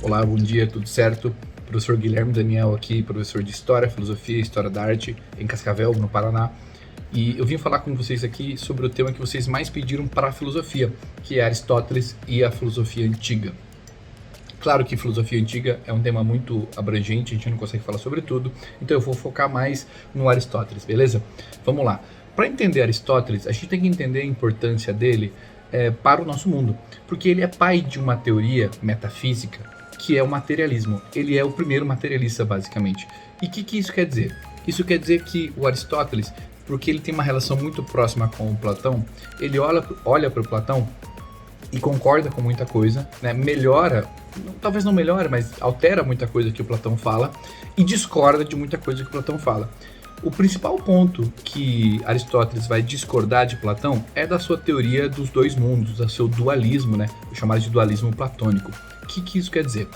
Olá, bom dia, tudo certo? Professor Guilherme Daniel aqui, professor de História, Filosofia e História da Arte em Cascavel, no Paraná. E eu vim falar com vocês aqui sobre o tema que vocês mais pediram para a filosofia, que é Aristóteles e a filosofia antiga. Claro que filosofia antiga é um tema muito abrangente, a gente não consegue falar sobre tudo, então eu vou focar mais no Aristóteles, beleza? Vamos lá. Para entender Aristóteles, a gente tem que entender a importância dele para o nosso mundo, porque ele é pai de uma teoria metafísica que é o materialismo. Ele é o primeiro materialista, basicamente. E o que isso quer dizer? Isso quer dizer que o Aristóteles, porque ele tem uma relação muito próxima com o Platão, ele olha para o Platão e concorda com muita coisa, né? Melhora, talvez não melhore, mas altera muita coisa que o Platão fala e discorda de muita coisa que o Platão fala. O principal ponto que Aristóteles vai discordar de Platão é da sua teoria dos dois mundos, do seu dualismo, né? O chamado de dualismo platônico. O que isso quer dizer?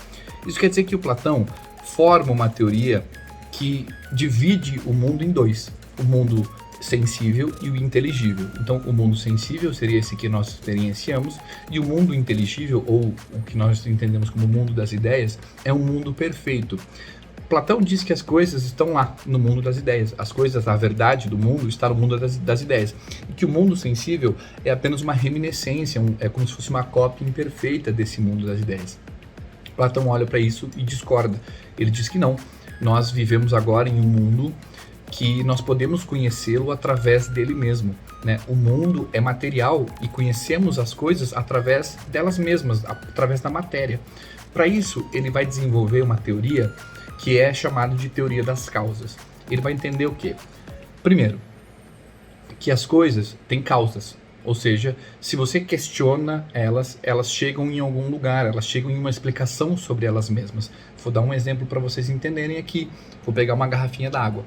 Isso quer dizer que o Platão forma uma teoria que divide o mundo em dois. O mundo sensível e o inteligível. Então, o mundo sensível seria esse que nós experienciamos, e o mundo inteligível, ou o que nós entendemos como mundo das ideias, é um mundo perfeito. Platão diz que as coisas estão lá, no mundo das ideias. As coisas, a verdade do mundo está no mundo das ideias. E que o mundo sensível é apenas uma reminiscência, é como se fosse uma cópia imperfeita desse mundo das ideias. Platão olha para isso e discorda. Ele diz que não. Nós vivemos agora em um mundo que nós podemos conhecê-lo através dele mesmo, né? O mundo é material e conhecemos as coisas através delas mesmas, através da matéria. Para isso, ele vai desenvolver uma teoria que é chamada de teoria das causas. Ele vai entender o quê? Primeiro, que as coisas têm causas, ou seja, se você questiona elas chegam em algum lugar, elas chegam em uma explicação sobre elas mesmas. Vou dar um exemplo para vocês entenderem aqui. Vou pegar uma garrafinha d'água.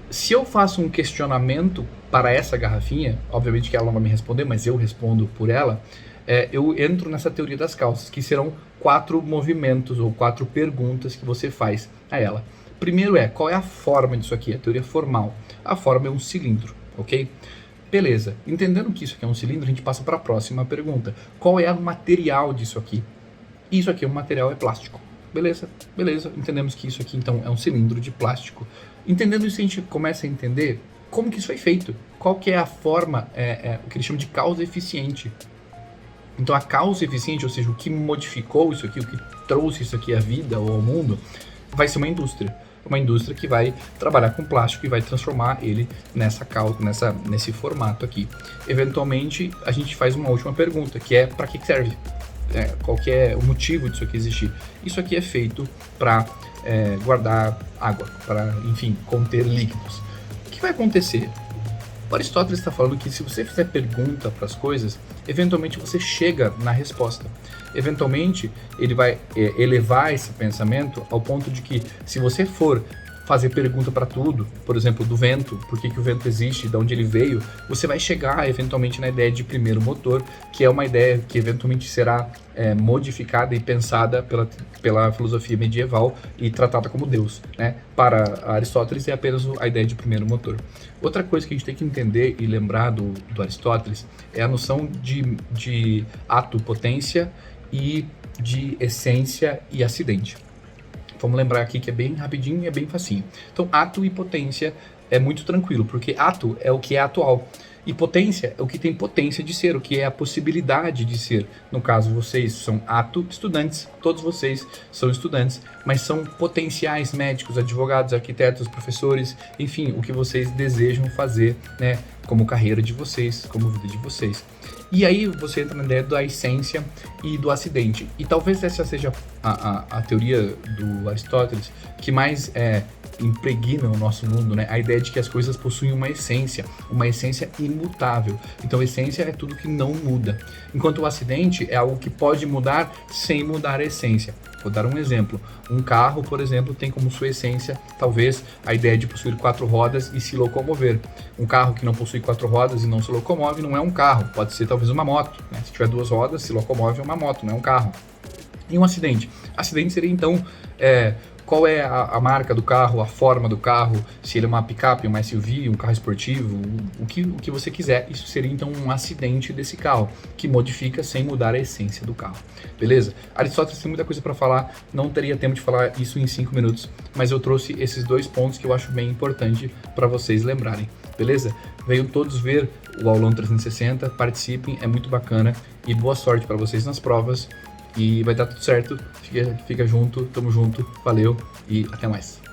Se eu faço um questionamento para essa garrafinha, obviamente que ela não vai me responder, mas eu respondo por ela, eu entro nessa teoria das causas, que serão 4 movimentos ou 4 perguntas que você faz a ela. Primeiro qual é a forma disso aqui? A teoria formal. A forma é um cilindro, ok? Beleza. Entendendo que isso aqui é um cilindro, a gente passa para a próxima pergunta. Qual é o material disso aqui? Isso aqui, o material é plástico. Beleza, beleza. Entendemos que isso aqui, então, é um cilindro de plástico. Entendendo isso, a gente começa a entender como que isso foi feito. Qual que é a forma, o que eles chamam de causa eficiente. Então a causa eficiente, ou seja, o que modificou isso aqui, o que trouxe isso aqui à vida ou ao mundo, vai ser uma indústria. Uma indústria que vai trabalhar com plástico e vai transformar ele nesse formato aqui. Eventualmente, a gente faz uma última pergunta, que é para que serve? Qual que é o motivo disso aqui existir? Isso aqui é feito para guardar água, para, enfim, conter líquidos. O que vai acontecer? O Aristóteles está falando que se você fizer pergunta para as coisas, eventualmente você chega na resposta. Eventualmente, ele vai elevar esse pensamento ao ponto de que, se você for fazer pergunta para tudo, por exemplo, do vento, por que o vento existe, de onde ele veio, você vai chegar eventualmente na ideia de primeiro motor, que é uma ideia que eventualmente será modificada e pensada pela filosofia medieval e tratada como Deus, né? Para Aristóteles é apenas a ideia de primeiro motor. Outra coisa que a gente tem que entender e lembrar do Aristóteles é a noção de ato, potência e de essência e acidente. Vamos lembrar aqui que é bem rapidinho e é bem facinho. Então, ato e potência é muito tranquilo, porque ato é o que é atual. E potência é o que tem potência de ser, o que é a possibilidade de ser. No caso, vocês são ato estudantes, todos vocês são estudantes, mas são potenciais médicos, advogados, arquitetos, professores, enfim, o que vocês desejam fazer, né, como carreira de vocês, como vida de vocês. E aí você entra na ideia da essência e do acidente. E talvez essa seja a teoria do Aristóteles que mais impregna o nosso mundo, né? A ideia de que as coisas possuem uma essência imutável. Então, essência é tudo que não muda. Enquanto o acidente é algo que pode mudar sem mudar a essência. Vou dar um exemplo. Um carro, por exemplo, tem como sua essência, talvez, a ideia de possuir 4 rodas e se locomover. Um carro que não possui 4 rodas e não se locomove não é um carro. Pode ser, talvez, uma moto, né? Se tiver 2 rodas, se locomove é uma moto, não é um carro. E um acidente? Acidente seria, então, qual é a marca do carro, a forma do carro, se ele é uma picape, uma SUV, um carro esportivo, o que você quiser. Isso seria então um acidente desse carro, que modifica sem mudar a essência do carro, beleza? Aristóteles tem muita coisa para falar, não teria tempo de falar isso em 5 minutos, mas eu trouxe esses 2 pontos que eu acho bem importante para vocês lembrarem, beleza? Venham todos ver o Aulão 360, participem, é muito bacana e boa sorte para vocês nas provas e vai dar tudo certo. Fica junto, tamo junto, valeu e até mais.